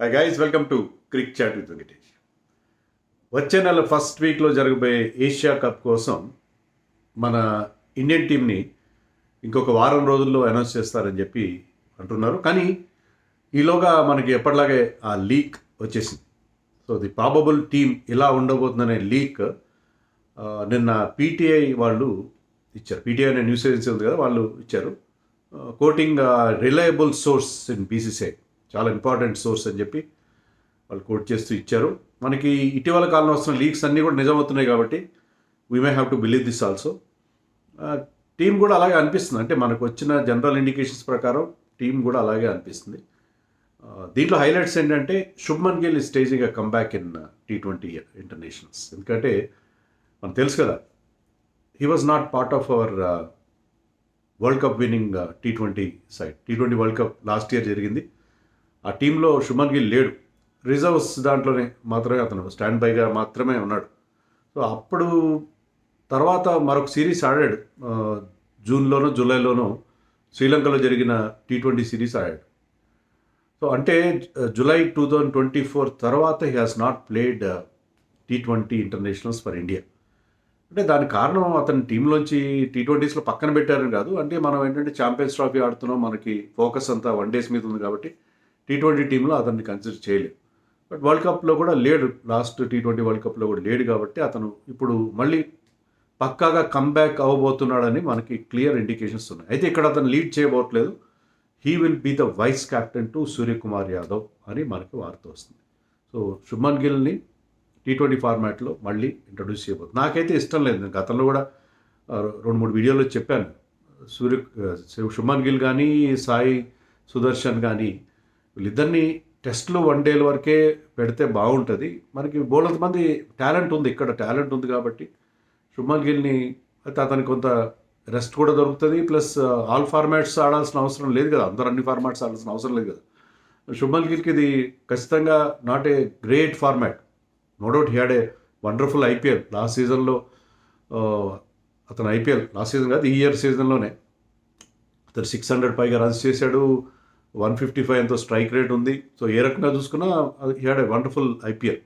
Hi guys, welcome to cric chat with Venkatesh. వచ్చే నెల first వీక్లో జరగబోయే ఏషియా కప్ కోసం మన ఇండియన్ టీంని ఇంకొక వారం రోజుల్లో అనౌన్స్ చేస్తారని చెప్పి అంటున్నారు. కానీ ఈలోగా మనకి ఎప్పటిలాగే ఆ లీక్ వచ్చేసింది. సో ది ప్రాబబుల్ టీమ్ ఇలా ఉండబోతుందనే లీక్ నిన్న పీటీఐ వాళ్ళు ఇచ్చారు. పీటీఐ అనే న్యూస్ ఏజెన్సీ ఉంది కదా, వాళ్ళు ఇచ్చారు. Coating reliable source in BCCI, చాలా ఇంపార్టెంట్ సోర్స్ అని చెప్పి వాళ్ళు కోట్ చేస్తూ ఇచ్చారు. మనకి ఇటీవల కాలంలో వస్తున్న లీక్స్ అన్నీ కూడా నిజమవుతున్నాయి కాబట్టి we may have to believe this also. Team కూడా అలాగే అనిపిస్తుంది, అంటే మనకు వచ్చిన జనరల్ ఇండికేషన్స్ ప్రకారం టీం కూడా అలాగే అనిపిస్తుంది. దీంట్లో హైలైట్స్ ఏంటంటే శుభ్మన్ గిల్ ఈ staging comeback in T20 internationals. ఎందుకంటే మనకు తెలుసు కదా, he was not part of our world cup winnowing T20 side. T20 world cup last year జరిగింది. ఆ టీంలో శుభ్మన్ గిల్ లేడు, రిజర్వ్స్ దాంట్లోనే మాత్రమే అతను స్టాండ్ బైగా మాత్రమే ఉన్నాడు. సో అప్పుడు తర్వాత మరొక సిరీస్ ఆడాడు, జూన్లోనో జూలైలోనో శ్రీలంకలో జరిగిన T20 సిరీస్ ఆడాడు. సో అంటే జూలై 2024 తర్వాత he has not played T20 internationals for India. అంటే దానికి కారణం అతని టీంలోంచి T20స్లో పక్కన పెట్టారని కాదు, అంటే మనం ఏంటంటే ఛాంపియన్స్ ట్రోఫీ ఆడుతున్నాం, మనకి ఫోకస్ అంతా వన్ డేస్ మీద ఉంది కాబట్టి T20 టీంలో అతన్ని కన్సిడర్ చేయలేదు. బట్ వరల్డ్ కప్లో కూడా లేడు, లాస్ట్ T20 వరల్డ్ కప్లో కూడా లేడు కాబట్టి అతను ఇప్పుడు మళ్ళీ పక్కాగా కమ్బ్యాక్ అవ్వబోతున్నాడని మనకి క్లియర్ ఇండికేషన్స్ ఉన్నాయి. అయితే ఇక్కడ అతను లీడ్ చేయబోట్లేదు, he will be the vice captain to Suryakumar Yadav అని మనకి వార్త వస్తుంది. సో శుభ్మన్ గిల్ని T20 ఫార్మాట్లో మళ్ళీ ఇంట్రడ్యూస్ చేయబోతుంది. నాకైతే ఇష్టం లేదు, నేను గతంలో కూడా 2-3 వీడియోలో చెప్పాను. శుభ్మన్ గిల్ కానీ సాయి సుదర్శన్ కానీ వీళ్ళిద్దరినీ టెస్ట్లు వన్డేల వరకే పెడితే బాగుంటుంది. మనకి బోల్డంత మంది టాలెంట్ ఉంది, ఇక్కడ టాలెంట్ ఉంది కాబట్టి శుభ్మన్ గిల్ని అయితే అతనికి కొంత రెస్ట్ కూడా దొరుకుతుంది. ప్లస్ ఆల్ ఫార్మాట్స్ ఆడాల్సిన అవసరం లేదు కదా, అందరూ అన్ని ఫార్మాట్స్ ఆడాల్సిన అవసరం లేదు కదా. శుభ్మన్ గిల్కి ఇది ఖచ్చితంగా not a great format. No doubt he had a wonderful IPL last సీజన్లో. అతను IPL లాస్ట్ సీజన్ కాదు, ఈ ఇయర్ సీజన్లోనే అతను 600 పైగా రన్స్ చేశాడు, 155 ఎంతో స్ట్రైక్ రేట్ ఉంది. సో ఏ రకంగా చూసుకున్నా he had a wonderful IPL.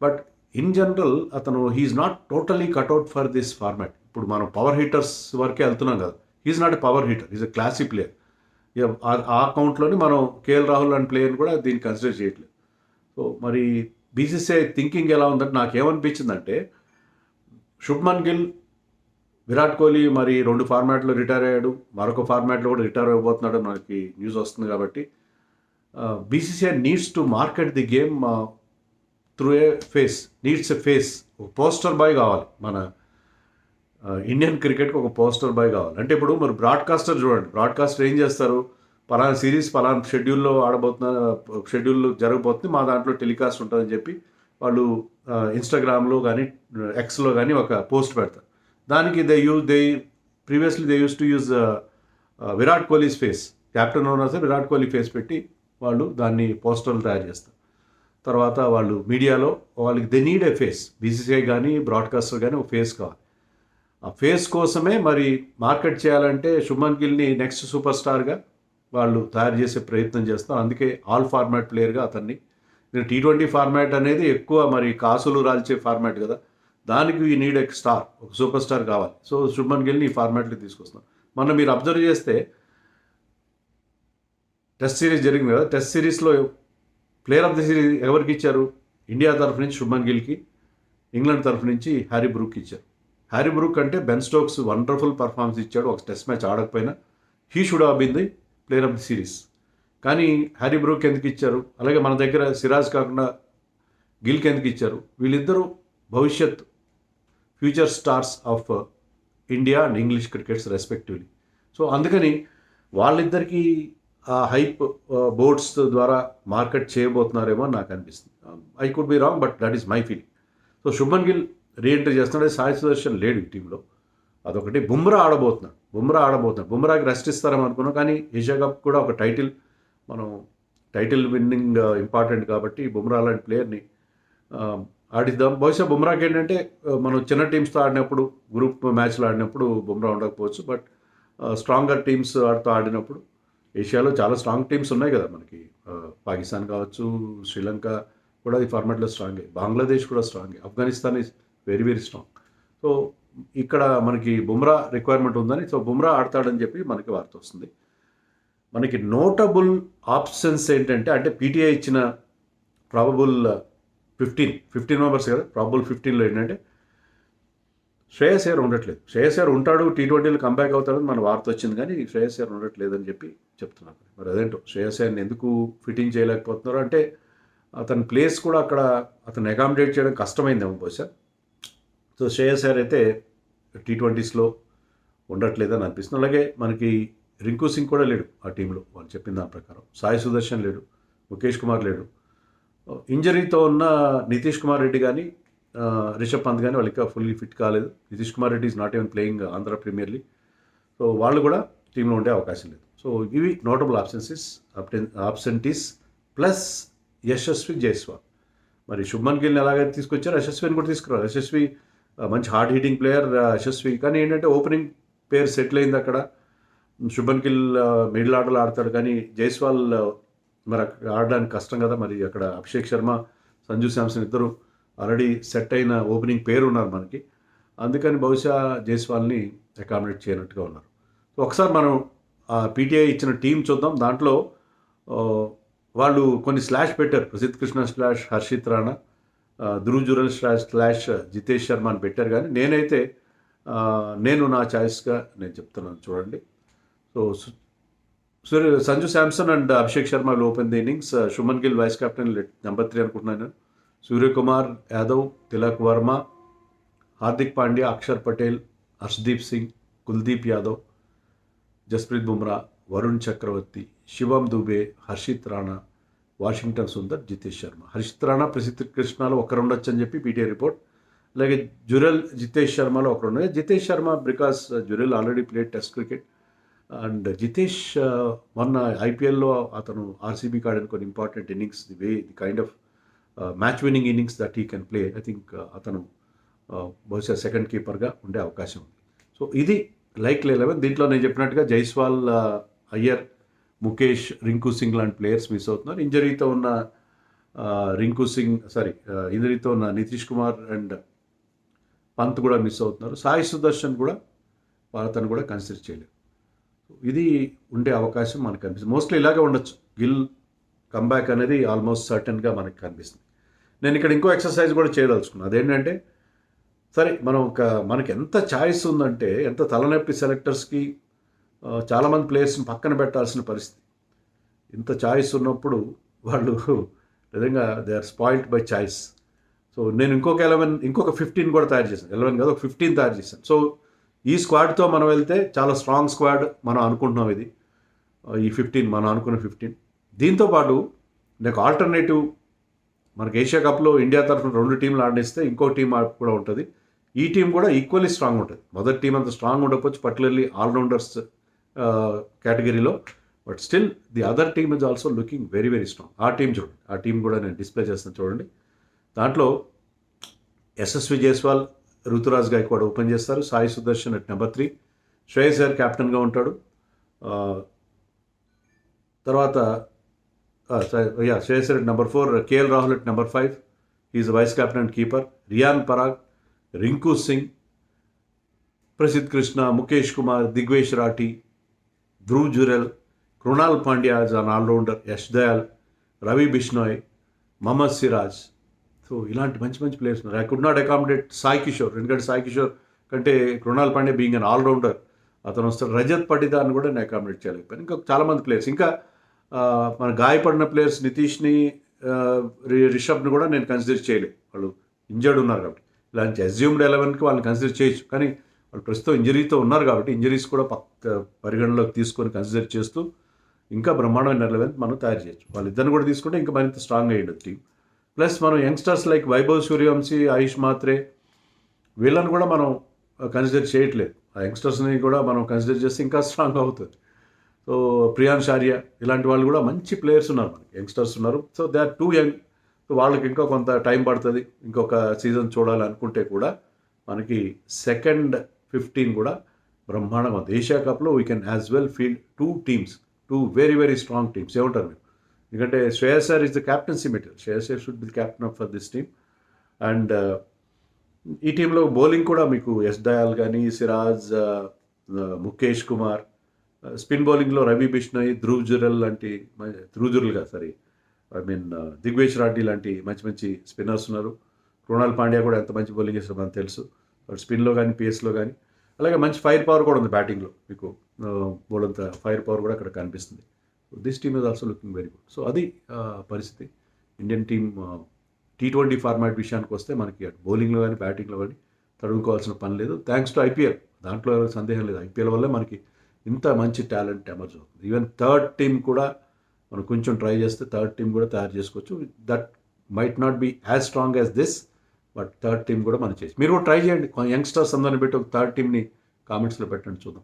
But in general అతను he's not totally cut out for this format. ఇప్పుడు మనం పవర్ హిట్టర్స్ వరకే వెళ్తున్నాం కదా, he's not a power hitter, is a classy player. ఆ అకౌంట్లోని మనం కేఎల్ రాహుల్ లాంటి ప్లేయర్ని కూడా దీన్ని కన్సిడర్ చేయట్లేదు. సో మరి BCCI థింకింగ్ ఎలా ఉందంటే, నాకేమనిపించిందంటే శుభ్మన్ గిల్, విరాట్ కోహ్లీ మరి 2 ఫార్మాట్లో రిటైర్ అయ్యాడు, మరొక ఫార్మాట్లో కూడా రిటైర్ అయిపోతున్నాడు మనకి న్యూస్ వస్తుంది. కాబట్టి BCCI needs to market the game through a face, needs a face. ఒక పోస్టర్ బాయ్ కావాలి మన ఇండియన్ క్రికెట్కి, ఒక పోస్టర్ బాయ్ కావాలి. అంటే ఇప్పుడు మరి బ్రాడ్కాస్టర్ చూడండి, బ్రాడ్కాస్టర్ ఏం చేస్తారు, పలానా సిరీస్ పలానా షెడ్యూల్లో షెడ్యూల్ జరగబోతుంది, మా దాంట్లో టెలికాస్ట్ ఉంటుందని చెప్పి వాళ్ళు ఇన్స్టాగ్రామ్లో కానీ Xలో కానీ ఒక పోస్ట్ పెడతారు. దానికి previously they use to use Virat Kohli's face, captain owners Virat Kohli face పెట్టి వాళ్ళు దాన్ని పోస్టర్లు తయారు చేస్తారు. తర్వాత వాళ్ళు మీడియాలో వాళ్ళకి they need a face, BCCI కానీ బ్రాడ్కాస్టర్ కానీ ఒక ఫేస్ కావాలి. ఆ ఫేస్ కోసమే మరి మార్కెట్ చేయాలంటే శుభ్మన్ గిల్ని నెక్స్ట్ సూపర్ స్టార్గా వాళ్ళు తయారు చేసే ప్రయత్నం చేస్తారు. అందుకే ఆల్ ఫార్మాట్ ప్లేయర్గా అతన్ని, T20 ఫార్మాట్ అనేది ఎక్కువ మరి కాసులు రాల్చే ఫార్మాట్ కదా, దానికి ఈ నీడ్ ఎక్ స్టార్, ఒక సూపర్ స్టార్ కావాలి. సో శుభ్మన్ గిల్ని ఈ ఫార్మాట్లో తీసుకొస్తున్నాం. మొన్న మీరు అబ్జర్వ్ చేస్తే టెస్ట్ సిరీస్ జరిగింది కదా, టెస్ట్ సిరీస్లో ప్లేయర్ ఆఫ్ ది సిరీస్ ఎవరికి ఇచ్చారు? ఇండియా తరఫు నుంచి శుభ్మన్ గిల్కి, ఇంగ్లాండ్ తరఫు నుంచి హ్యారీ బ్రూక్ ఇచ్చారు. హ్యారీ బ్రూక్ అంటే బెన్ స్టోక్స్ వండర్ఫుల్ పర్ఫార్మెన్స్ ఇచ్చాడు, ఒక టెస్ట్ మ్యాచ్ ఆడకపోయినా he should have been the player of the series. కానీ హ్యారీ బ్రూక్ ఎందుకు ఇచ్చారు? అలాగే మన దగ్గర సిరాజ్ కాకుండా గిల్కి ఎందుకు ఇచ్చారు? వీళ్ళిద్దరూ భవిష్యత్ future stars of India and English crickets respectively. So అందుకని వాళ్ళిద్దరికీ ఆ హైప్ బోర్డ్స్ ద్వారా మార్కెట్ చేయబోతున్నారేమో నాకు అనిపిస్తుంది. I could be wrong, but that is my feeling. So Shubman Gill reentry చేస్తున్నాడు, సాయి సుదర్శన్ లేడు ఈ టీంలో, అదొకటి. బుమ్రా ఆడబోతున్నాడు, బుమ్రాకి రెస్ట్ ఇస్తారేమో అనుకున్నాం. కానీ ఏషియా కప్ కూడా ఒక టైటిల్ విన్నింగ్ ఇంపార్టెంట్ కాబట్టి బుమ్రా లాంటి ప్లేయర్ని ఆడిద్దాం. బహుశా బుమ్రాకి ఏంటంటే మనం చిన్న టీమ్స్తో ఆడినప్పుడు, గ్రూప్ మ్యాచ్లో ఆడినప్పుడు బుమ్రా ఉండకపోవచ్చు, బట్ స్ట్రాంగర్ టీమ్స్ ఆడినప్పుడు ఏషియాలో చాలా స్ట్రాంగ్ టీమ్స్ ఉన్నాయి కదా మనకి. పాకిస్తాన్ కావచ్చు, శ్రీలంక కూడా ఈ ఫార్మాట్లో స్ట్రాంగే, బంగ్లాదేశ్ కూడా స్ట్రాంగే, Afghanistan is very very strong. So ఇక్కడ మనకి బుమ్రా రిక్వైర్మెంట్ ఉందని, సో బుమ్రా ఆడతాడని చెప్పి మనకి వార్త వస్తుంది. మనకి నోటబుల్ ఆప్షన్స్ ఏంటంటే, అంటే పీటీఐ ఇచ్చిన ప్రాబబుల్ 15 మెంబర్స్ కదా, ప్రాబబుల్ 15లో ఏంటంటే శ్రేయస్ అయ్యర్ ఉండట్లేదు. శ్రేయస్ అయ్యర్ ఉంటాడు, T20లో కంబ్యాక్ అవుతాడని మన వార్త వచ్చింది, కానీ శ్రేయస్ అయ్యర్ ఉండట్లేదని చెప్పి చెప్తున్నారు. మరి అదేంటో శ్రేయస్ అయ్యర్ని ఎందుకు ఫిట్టింగ్ చేయలేకపోతున్నారు అంటే, అతని ప్లేస్ కూడా అక్కడ అతను అకామిడేట్ చేయడం కష్టమైందేమో బహుశా. సో శ్రేయస్ అయ్యర్ అయితే T20స్లో ఉండట్లేదని అనిపిస్తుంది. అలాగే మనకి రింకు సింగ్ కూడా లేడు ఆ టీంలో, వాళ్ళు చెప్పిన దాని ప్రకారం. సాయి సుదర్శన్ లేడు, ముఖేష్ కుమార్ లేడు. ఇంజరీతో ఉన్న నితీష్ కుమార్ రెడ్డి కానీ రిషబ్ పంత్ కానీ వాళ్ళు ఇంకా ఫుల్లీ ఫిట్ కాలేదు. Nitish Kumar Reddy is not even playing Andhra premier league. So వాళ్ళు కూడా టీంలో ఉండే అవకాశం లేదు. సో ఇవి notable absentees plus Yashasvi Jaiswal. మరి శుభ్మన్ గిల్ని ఎలాగైతే తీసుకొచ్చారో యశస్విని కూడా తీసుకురావాలి. యశస్వి మంచి హార్డ్ హీటింగ్ ప్లేయర్ యశస్వి, కానీ ఏంటంటే ఓపెనింగ్ పేరు సెటిల్ అయింది అక్కడ. శుభన్ గిల్ మిడిల్ ఆర్డర్లో ఆడతాడు, కానీ జైస్వాల్ మరి అక్కడ ఆడడానికి కష్టం కదా. మరి అక్కడ అభిషేక్ శర్మ, సంజు శాంసన్ ఇద్దరు ఆల్రెడీ సెట్ అయిన ఓపెనింగ్ పేరు ఉన్నారు మనకి. అందుకని బహుశా జైస్వాల్ని అకామిడేట్ చేయనట్టుగా ఉన్నారు. సో ఒకసారి మనం పీటీఐ ఇచ్చిన టీం చూద్దాం. దాంట్లో వాళ్ళు కొన్ని స్లాష్ పెట్టారు. ప్రసిద్ధ్ కృష్ణ స్లాష్ హర్షిత్ రాణా, ధ్రువ్ జురెల్ స్లాష్ జితేష్ శర్మ అని పెట్టారు. కానీ నేను నా చాయిస్గా నేను చెప్తున్నాను చూడండి. So Sanju Samson and Abhishek Sharma will open the innings. Shubman Gill vice captain number 3 అనుకుంటున్నాను. సూర్యకుమార్ యాదవ్, తిలక్ వర్మ, హార్దిక్ పాండ్యా, అక్షర్ పటేల్, హర్షదీప్ సింగ్, కుల్దీప్ యాదవ్, జస్ప్రీత్ బుమ్రా, వరుణ్ చక్రవర్తి, శివం దుబే, హర్షిత్ రాణా, వాషింగ్టన్ సుందర్, జితేష్ శర్మ. హర్షిత్ రాణా ప్రసిద్ధ్ కృష్ణలో ఒకరు ఉండొచ్చు అని చెప్పి పీటీఐ రిపోర్ట్. అలాగే జురెల్ జితేష్ శర్మలో ఒకరు ఉండదు. Jitesh Sharma because Jurel already played test cricket and Jitesh మొన్న ఐపీఎల్లో అతను ఆర్సీబీకి ఆడిన కొన్ని important innings, the kind of match winning innings that he can play. I think అతను బహుశా సెకండ్ కీపర్గా ఉండే అవకాశం ఉంది. సో ఇది లైక్లీ 11. దీంట్లో నేను చెప్పినట్టుగా జైస్వాల్, అయ్యర్, ముఖేష్, రింకు సింగ్ లాంటి ప్లేయర్స్ మిస్ అవుతున్నారు. ఇంజరీతో ఉన్న ఇంజరీతో ఉన్న నితీష్ కుమార్ అండ్ పంత్ కూడా మిస్ అవుతున్నారు. సాయి సుదర్శన్ కూడా అతను కూడా కన్సిడర్ చేయలేదు. ఇది ఉండే అవకాశం మనకు కనిపిస్తుంది. మోస్ట్లీ ఇలాగే ఉండొచ్చు. గిల్ కంబ్యాక్ అనేది ఆల్మోస్ట్ సర్టన్గా మనకు కనిపిస్తుంది. నేను ఇక్కడ ఇంకో ఎక్సర్సైజ్ కూడా చేయదలుచుకున్నాను. అదేంటంటే, సరే మనకి ఎంత ఛాయిస్ ఉందంటే, ఎంత తలనొప్పి సెలెక్టర్స్కి చాలామంది ప్లేయర్స్ని పక్కన పెట్టాల్సిన పరిస్థితి. ఇంత ఛాయిస్ ఉన్నప్పుడు వాళ్ళు నిజంగా they are spoiled by choice. So నేను ఇంకొక 15 కూడా తయారు చేశాను. 11 కాదు, ఒక 15 తయారు చేశాను. సో ఈ స్క్వాడ్తో మనం వెళ్తే చాలా స్ట్రాంగ్ స్క్వాడ్ మనం అనుకుంటున్నాం. ఇది ఈ 15 మనం అనుకున్న 15. దీంతోపాటు నాకు ఆల్టర్నేటివ్, మనకి ఏషియా కప్లో ఇండియా తరఫున 2 టీంలు ఆడిస్తే ఇంకో టీం కూడా ఉంటుంది. ఈ టీం కూడా ఈక్వల్లీ స్ట్రాంగ్ ఉంటుంది. మొదటి టీం అంత స్ట్రాంగ్ ఉండకపోవచ్చు, పర్టికులర్లీ ఆల్రౌండర్స్ కేటగిరీలో. But still the other team is also looking very very strong. ఆ టీం చూడండి, ఆ టీం కూడా నేను డిస్ప్లే చేస్తాను చూడండి. దాంట్లో యశస్వి జైస్వాల్, రుతురాజ్ గైక్వాడ్ ఓపెన్ చేస్తారు. సాయి సుదర్శన్ అట్ నెంబర్ 3, శ్రేయస్ అయ్యర్ కెప్టెన్గా ఉంటాడు. తర్వాత Shreyas Iyer at number 4, KL Rahul at number 5, is vice captain and keeper. Riyan Parag, Rinku Singh, Prasidh Krishna, Mukesh Kumar, Digvesh Rathee, Dhruv Jurel, Krunal Pandya as an allrounder, Yash Dayal, Ravi Bishnoi, Mohammed Siraj. So ఇలాంటి మంచి మంచి ప్లేయర్స్ ఉన్నారు. I could not accommodate Sai Kishore, ఎందుకంటే సాయి కిషోర్ కంటే Krunal Pandya being an allrounder అతను వస్తాడు. రజత్ పటిదార్ని కూడా నేను అకామిడేట్ చేయలేకపోయాను. ఇంకా చాలామంది ప్లేయర్స్, ఇంకా మన గాయపడిన ప్లేయర్స్ నితీష్ని, రిషబ్ని కూడా నేను కన్సిడర్ చేయలేదు. వాళ్ళు ఇంజర్డ్ ఉన్నారు కాబట్టి. ఇలాంటి అజ్యూమ్డ్ 11కి వాళ్ళని కన్సిడర్ చేయొచ్చు, కానీ వాళ్ళు ప్రస్తుతం ఇంజరీతో ఉన్నారు కాబట్టి ఇంజరీస్ కూడా పరిగణలోకి తీసుకొని కన్సిడర్ చేస్తూ ఇంకా బ్రహ్మాండమైన 11 మనం తయారు చేయొచ్చు. వాళ్ళిద్దరిని కూడా తీసుకుంటే ఇంకా మరింత స్ట్రాంగ్ అయ్యేది టీం. ప్లస్ మనం యంగ్స్టర్స్ లైక్ వైభవ్ సూర్యవంశీ, ఆయుష్ మాత్రే, వీళ్ళని కూడా మనం కన్సిడర్ చేయట్లేదు. ఆ యంగ్స్టర్స్ని కూడా మనం కన్సిడర్ చేస్తే ఇంకా స్ట్రాంగ్ అవుతుంది. సో ప్రియాన్ షారియా ఇలాంటి వాళ్ళు కూడా మంచి ప్లేయర్స్ ఉన్నారు, మనకి యంగ్స్టర్స్ ఉన్నారు. So they are too young. So వాళ్ళకి ఇంకా కొంత టైం పడుతుంది. ఇంకొక సీజన్ చూడాలనుకుంటే కూడా మనకి సెకండ్ 15 కూడా బ్రహ్మాండంగా ఉంది. ఏషియా కప్లో we can as well field 2 teams two very very strong teams. ఏమంటారు మీరు? ఎందుకంటే Shreyas sir is the captaincy material. Shreyas sir should be captain of for this team. And ఈ టీంలో బౌలింగ్ కూడా మీకు ఎస్ దయాల్ కానీ, సిరాజ్, ముఖేష్ కుమార్, స్పిన్ బౌలింగ్లో రవి బిష్ణోయ్, ధ్రువ్ జురెల్ సారీ దిగ్వేష్ రెడ్డి లాంటి మంచి మంచి స్పిన్నర్స్ ఉన్నారు. కృణాల్ పాండ్యా కూడా ఎంత మంచి బౌలింగ్ చేస్తారో మనకు తెలుసు. స్పిన్లో కానీ పిఎస్లో కానీ అలాగే మంచి ఫైర్ పవర్ కూడా ఉంది బ్యాటింగ్లో. మీకు బోలంత ఫైర్ పవర్ కూడా అక్కడ కనిపిస్తుంది. This team is also looking very good. So అది పరిస్థితి. ఇండియన్ టీమ్ T20 ఫార్మాట్ విషయానికి వస్తే మనకి బౌలింగ్లో కానీ బ్యాటింగ్లో కానీ తడుముకోవాల్సిన పని లేదు. Thanks to IPL. దాంట్లో ఎవరికి సందేహం లేదు. ఐపీఎల్ వల్లే మనకి ఇంత మంచి టాలెంట్ ఎమర్జ్ అవుతుంది. ఈవెన్ థర్డ్ టీమ్ కూడా మనం కొంచెం ట్రై చేస్తే థర్డ్ టీమ్ కూడా తయారు చేసుకోవచ్చు. That might not be as strong as this, but third team కూడా మనం చేసి మీరు కూడా ట్రై చేయండి. యంగ్స్టర్స్ అందరిని పెట్టి ఒక థర్డ్ టీమ్ని కామెంట్స్లో పెట్టండి, చూద్దాం.